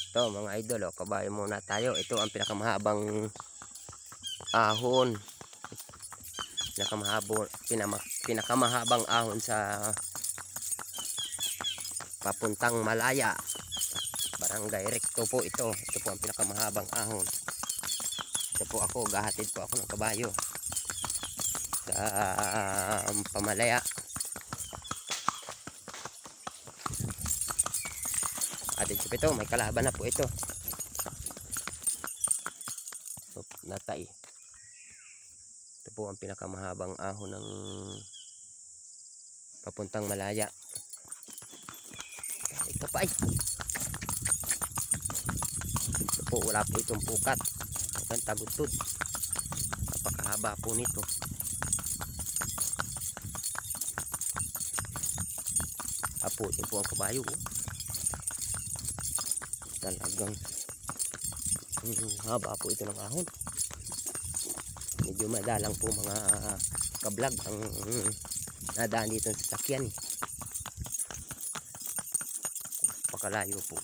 Ito mga idol, oh, kabayo muna tayo. Ito ang pinakamahabang ahon. Pinakamahabang ahon sa papuntang Malaya. Barangay Recto po ito. Ito po ang pinakamahabang ahon. Ito po ako, gahatid po ako ng kabayo sa Pamalaya. Atid ko ito, may kalaban na po ito. So, natay. Ito po ang pinakamahabang ahon ng papuntang Malaya. Ito pa ay. Ito po, wala po itong pukat. Ang tagutod. Napakahaba po nito. Apo, ito po ang kabayo. Talagang haba po ito ng ahon. Medyo madalang po mga kablog ang nadaan dito sa sakyan. Pakalayo po.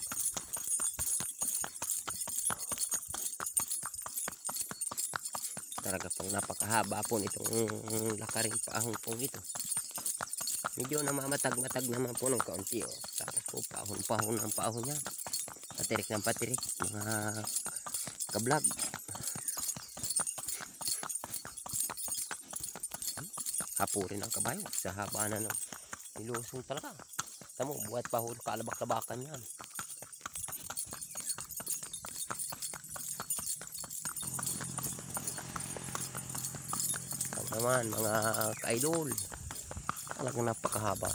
Talaga pang napakahaba po nitong lakaring paahon po ito. Medyo namamatag-matag naman po ng kaunti. Oh. Tapos po paahon-paahon ang paahon niya. Patirik ng patirik mga kablog. Hapo rin ang kabayo sa haba na ng nilusong talaga. Tamo, buhat pa huli kalabak-labakan yan. Tama naman mga ka-idol. Talagang napakahaba.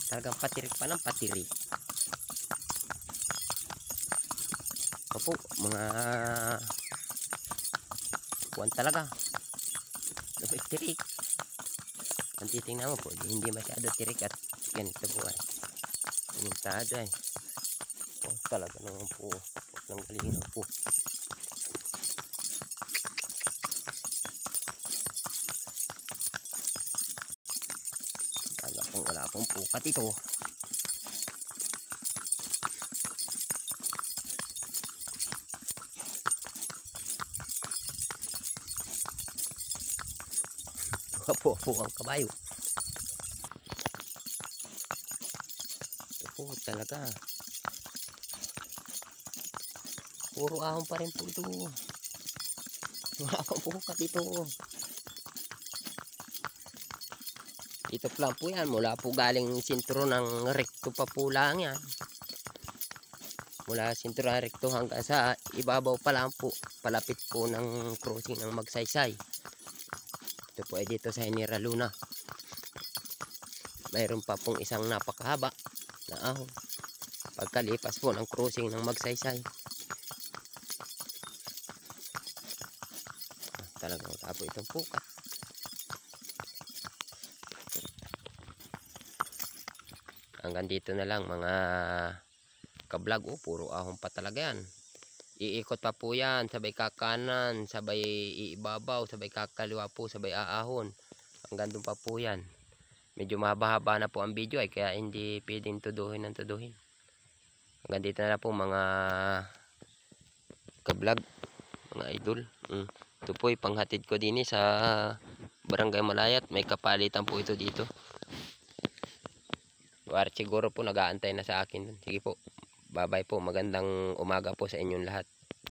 Talagang patirik pa ng patirik. Opo, mga kuwan talaga. Tirik. Ang titingnan mo po, hindi masyado tirik at ganito po ay. Pinintado ay. Oh, talaga naman po. Ng galingan po. Wala pong pukat ito. Wapo ang kabayo. Ito po talaga. Puro ahon pa rin po ito. Wala pong pukat ito. Ito lang po yan. Mula po galing sintro ng Recto pa po lang yan. Mula sintro ng Recto hanggang sa ibabaw pa lang po. Palapit po ng crossing ng Magsaysay. Ito po ay dito sa General Luna. Mayroon pa pong isang napakahaba na ahon. Pagkalipas po ng crossing ng Magsaysay. Talagang wala po itong pukat. Hanggang dito na lang mga kablog. Oh, puro ahon pa talaga yan. Iikot pa po yan. Sabay kakanan, sabay iibabaw, sabay kakaliwa po, sabay aahon. Hanggang doon pa po yan. Medyo mahaba-haba na po ang video ay kaya hindi pwedeng tuduhin ng tuduhin. Hanggang dito na lang po mga kablog, mga idol. Ito po ay panghatid ko din sa Barangay Malayat. May kapalitan po ito dito. Siguro po nag-aantay na sa akin. Sige po. Bye-bye po. Magandang umaga po sa inyong lahat.